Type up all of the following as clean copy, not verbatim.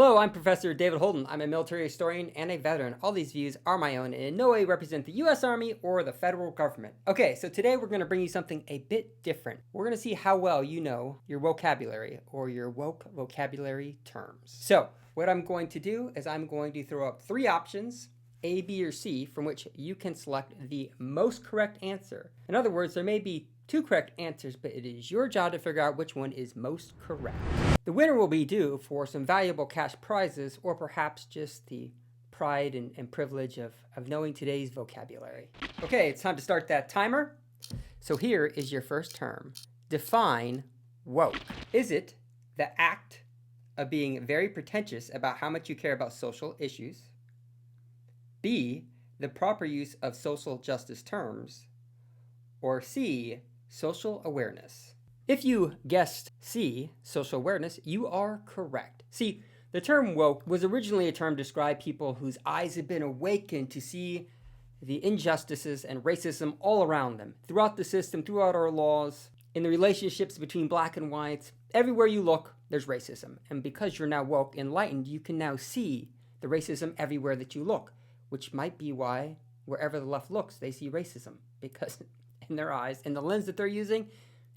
Hello, I'm Professor David Holden. I'm a military historian and a veteran. All these views are my own and in no way represent the U.S. Army or the federal government. Okay, so today we're going to bring you something a bit different. We're going to see how well you know your vocabulary or your woke vocabulary terms. So what I'm going to do is I'm going to throw up three options, A, B, or C, from which you can select the most correct answer. In other words, there may be two correct answers, but it is your job to figure out which one is most correct. The winner will be due for some valuable cash prizes, or perhaps just the pride and privilege of knowing today's vocabulary. Okay, it's time to start that timer. So here is your first term. Define woke. Is it the act of being very pretentious about how much you care about social issues? B, the proper use of social justice terms? Or C, social awareness? If you guessed C, social awareness, you are correct. See, the term woke was originally a term to describe people whose eyes have been awakened to see the injustices and racism all around them, throughout the system, throughout our laws, in the relationships between black and whites. Everywhere you look, there's racism. And because you're now woke, enlightened, you can now see the racism everywhere that you look, which might be why wherever the left looks, they see racism, because in their eyes, in the lens that they're using,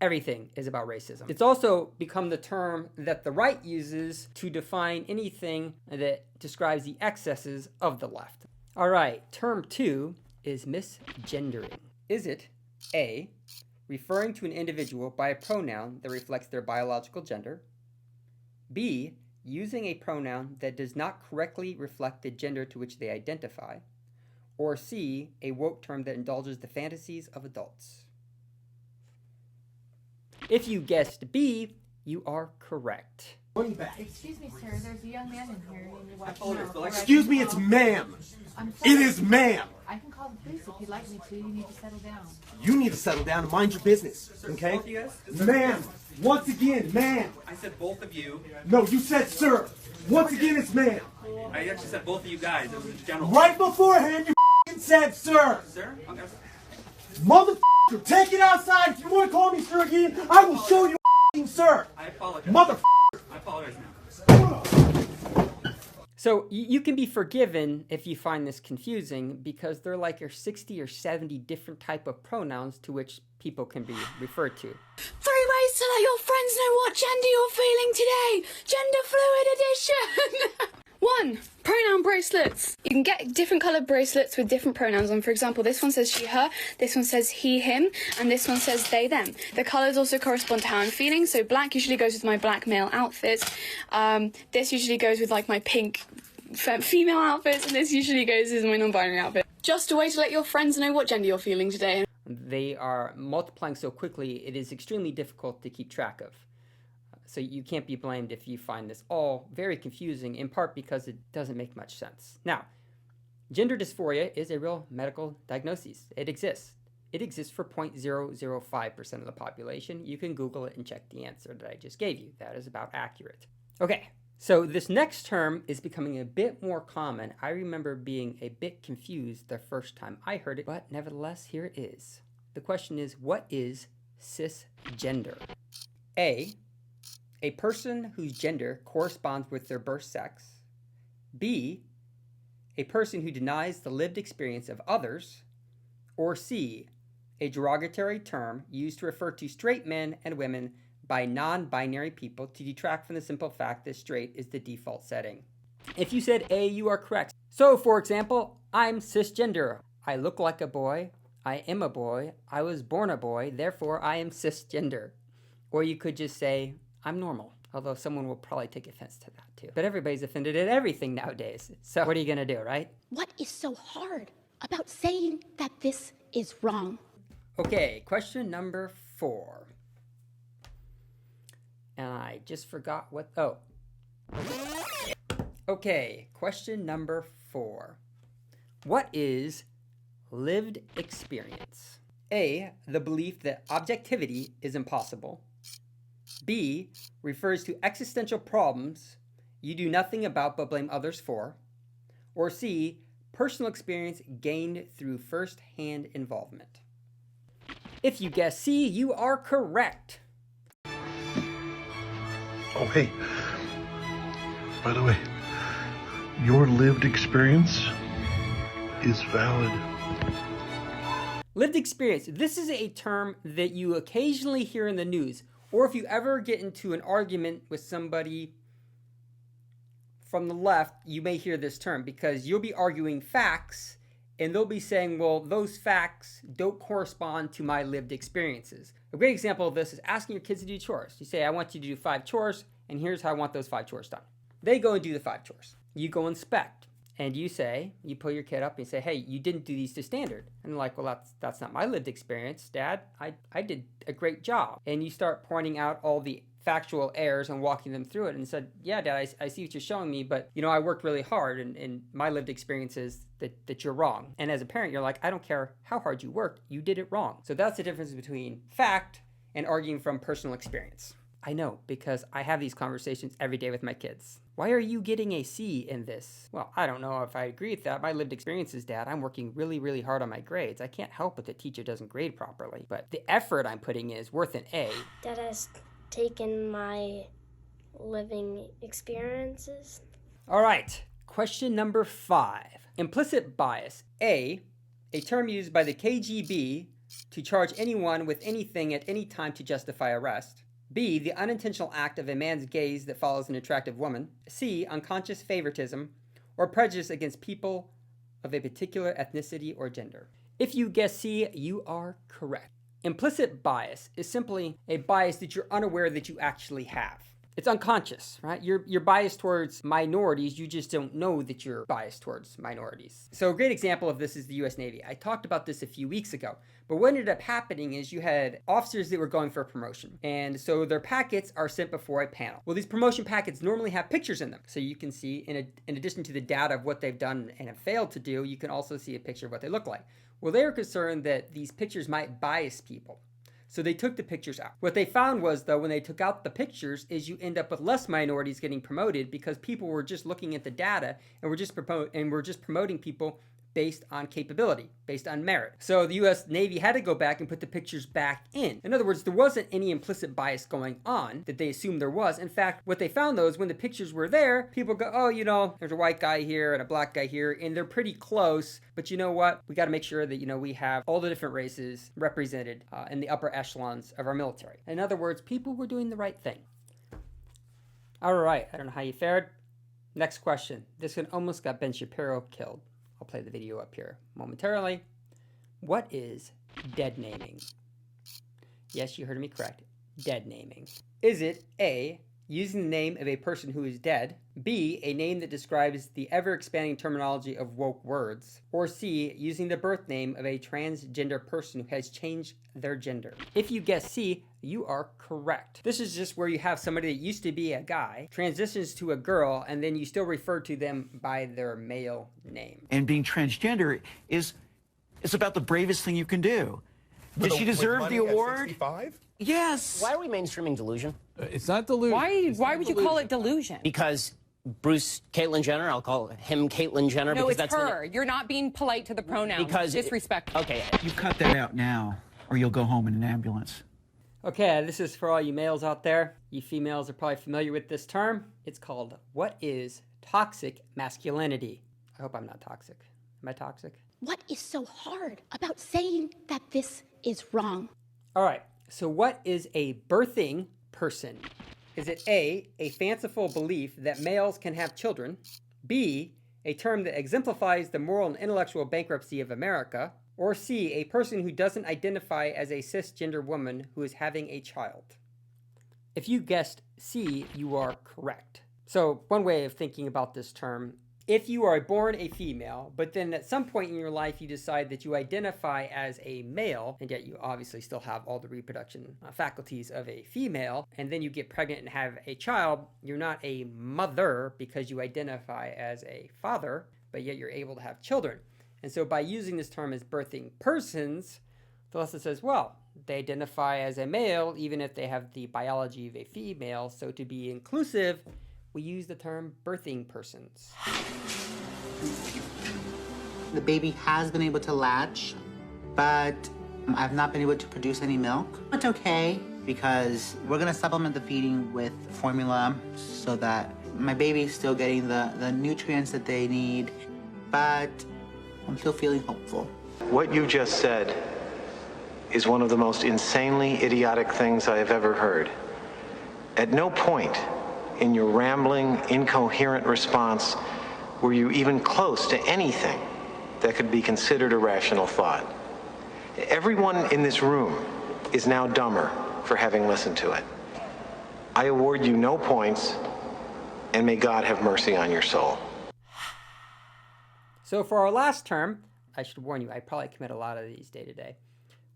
everything is about racism. It's also become the term that the right uses to define anything that describes the excesses of the left. All right, term 2 is misgendering. Is it A, referring to an individual by a pronoun that reflects their biological gender? B, using a pronoun that does not correctly reflect the gender to which they identify? Or C, a woke term that indulges the fantasies of adults? If you guessed B, you are correct. Excuse me, sir. There's a young man in here. Excuse me, it's ma'am. It is ma'am. I can call the police if you'd like me to. You need to settle down. You need to settle down and mind your business, okay? Both of you guys? Ma'am, once again, ma'am. I said both of you. No, you said sir. Once again, it's ma'am. I actually said both of you guys. It was in general. Right beforehand, you said sir. Sir? Okay. Motherfucker, take it outside. If you want to call me sir again, I will show you sir. I apologize. Motherfucker. I apologize now. So you can be forgiven if you find this confusing, because there are like 60 or 70 different type of pronouns to which people can be referred to. 3 ways to let your friends know what gender you're feeling today. Gender fluid edition. 1. Pronoun bracelets. You can get different coloured bracelets with different pronouns on. For example, this one says she, her, this one says he, him, and this one says they, them. The colours also correspond to how I'm feeling. So black usually goes with my black male outfit. This usually goes with like my pink female outfits, and this usually goes with my non-binary outfit. Just a way to let your friends know what gender you're feeling today. They are multiplying so quickly, it is extremely difficult to keep track of. So you can't be blamed if you find this all very confusing, in part because it doesn't make much sense. Now, gender dysphoria is a real medical diagnosis. It exists. It exists for 0.005% of the population. You can Google it and check the answer that I just gave you. That is about accurate. Okay, so this next term is becoming a bit more common. I remember being a bit confused the first time I heard it, but nevertheless, here it is. The question is, what is cisgender? A person whose gender corresponds with their birth sex. B, a person who denies the lived experience of others. Or C, a derogatory term used to refer to straight men and women by non-binary people to detract from the simple fact that straight is the default setting. If you said A, you are correct. So, for example, I'm cisgender. I look like a boy. I am a boy. I was born a boy. Therefore, I am cisgender. Or you could just say, I'm normal, although someone will probably take offense to that too. But everybody's offended at everything nowadays. So what are you gonna do, right? What is so hard about saying that this is wrong? Okay, question number 4. And I just forgot what, Okay, question number 4. What is lived experience? A, the belief that objectivity is impossible. B, refers to existential problems you do nothing about but blame others for. Or C, personal experience gained through first-hand involvement. If you guess C, you are correct. Oh, hey. By the way, your lived experience is valid. Lived experience. This is a term that you occasionally hear in the news, or if you ever get into an argument with somebody from the left, you may hear this term because you'll be arguing facts and they'll be saying, well, those facts don't correspond to my lived experiences. A great example of this is asking your kids to do chores. You say, I want you to do 5 chores, and here's how I want those 5 chores done. They go and do the 5 chores. You go inspect, and you pull your kid up and you say, hey, you didn't do these to standard. And they're like, well, that's not my lived experience, Dad. I did a great job. And you start pointing out all the factual errors and walking them through it and said, yeah, Dad, I see what you're showing me, but I worked really hard and my lived experience is that you're wrong. And as a parent, you're like, I don't care how hard you worked, you did it wrong. So that's the difference between fact and arguing from personal experience. I know, because I have these conversations every day with my kids. Why are you getting a C in this? Well, I don't know if I agree with that. My lived experience is, Dad, I'm working really, really hard on my grades. I can't help it the teacher doesn't grade properly, but the effort I'm putting in is worth an A. Dad has taken my living experiences. All right, question number 5. Implicit bias. A term used by the KGB to charge anyone with anything at any time to justify arrest. B, the unintentional act of a man's gaze that follows an attractive woman. C, unconscious favoritism or prejudice against people of a particular ethnicity or gender. If you guess C, you are correct. Implicit bias is simply a bias that you're unaware that you actually have. It's unconscious, right? You're biased towards minorities, you just don't know that you're biased towards minorities. So a great example of this is the US Navy. I talked about this a few weeks ago, but what ended up happening is you had officers that were going for a promotion, and so their packets are sent before a panel. Well, these promotion packets normally have pictures in them, so you can see, in addition to the data of what they've done and have failed to do, you can also see a picture of what they look like. Well, they were concerned that these pictures might bias people. So they took the pictures out. What they found was, though, when they took out the pictures, is you end up with less minorities getting promoted because people were just looking at the data and were just promoting people based on capability, based on merit. So the US Navy had to go back and put the pictures back in. In other words, there wasn't any implicit bias going on that they assumed there was. In fact, what they found, though, is when the pictures were there, people go, oh, there's a white guy here and a black guy here, and they're pretty close, but you know what? We got to make sure that, we have all the different races represented in the upper echelons of our military. In other words, people were doing the right thing. All right, I don't know how you fared. Next question. This one almost got Ben Shapiro killed. I'll play the video up here momentarily. What is dead naming? Yes, you heard me correct. Dead naming. Is it A, using the name of a person who is dead, B, a name that describes the ever-expanding terminology of woke words, or C, using the birth name of a transgender person who has changed their gender? If you guess C, you are correct. This is just where you have somebody that used to be a guy, transitions to a girl, and then you still refer to them by their male name. And being transgender is about the bravest thing you can do. Did she deserve the award? 65? Yes. Why are we mainstreaming delusion? It's not delusion. Why would you call it delusion? Because Bruce Caitlyn Jenner, I'll call him Caitlyn Jenner. No, because it's that's her. You're not being polite to the pronouns. Because disrespectful. Okay. You cut that out now, or you'll go home in an ambulance. Okay, this is for all you males out there. You females are probably familiar with this term. It's called, what is toxic masculinity? I hope I'm not toxic. Am I toxic? What is so hard about saying that this is wrong? All right, so what is a birthing person? Is it A, a fanciful belief that males can have children? B, a term that exemplifies the moral and intellectual bankruptcy of America? Or C, a person who doesn't identify as a cisgender woman who is having a child? If you guessed C, you are correct. So one way of thinking about this term, if you are born a female, but then at some point in your life you decide that you identify as a male, and yet you obviously still have all the reproduction faculties of a female, and then you get pregnant and have a child, you're not a mother because you identify as a father, but yet you're able to have children. And so by using this term as birthing persons, the lesson says, well, they identify as a male even if they have the biology of a female, so to be inclusive, we use the term birthing persons. The baby has been able to latch, but I've not been able to produce any milk. It's okay, because we're gonna supplement the feeding with formula so that My baby's still getting the nutrients that they need, but I'm still feeling hopeful. What you just said is one of the most insanely idiotic things I have ever heard. At no point in your rambling, incoherent response were you even close to anything that could be considered a rational thought. Everyone in this room is now dumber for having listened to it. I award you no points, and may God have mercy on your soul. So for our last term, I should warn you, I probably commit a lot of these day to day.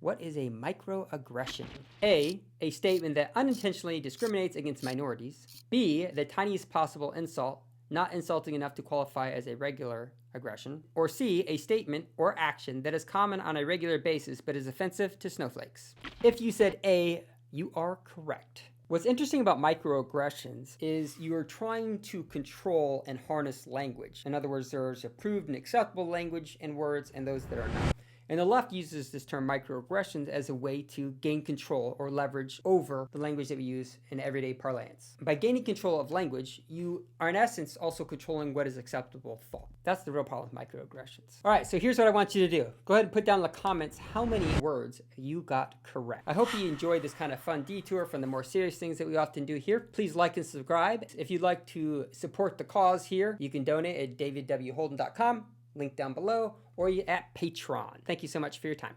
What is a microaggression? A statement that unintentionally discriminates against minorities. B, the tiniest possible insult, not insulting enough to qualify as a regular aggression. Or C, a statement or action that is common on a regular basis but is offensive to snowflakes. If you said A, you are correct. What's interesting about microaggressions is you are trying to control and harness language. In other words, there's approved and acceptable language and words and those that are not. And the left uses this term microaggressions as a way to gain control or leverage over the language that we use in everyday parlance. By gaining control of language, you are in essence also controlling what is acceptable thought. That's the real problem with microaggressions. All right, so here's what I want you to do. Go ahead and put down in the comments how many words you got correct. I hope you enjoyed this kind of fun detour from the more serious things that we often do here. Please like and subscribe. If you'd like to support the cause here, you can donate at davidwholden.com. Link down below, or at Patreon. Thank you so much for your time.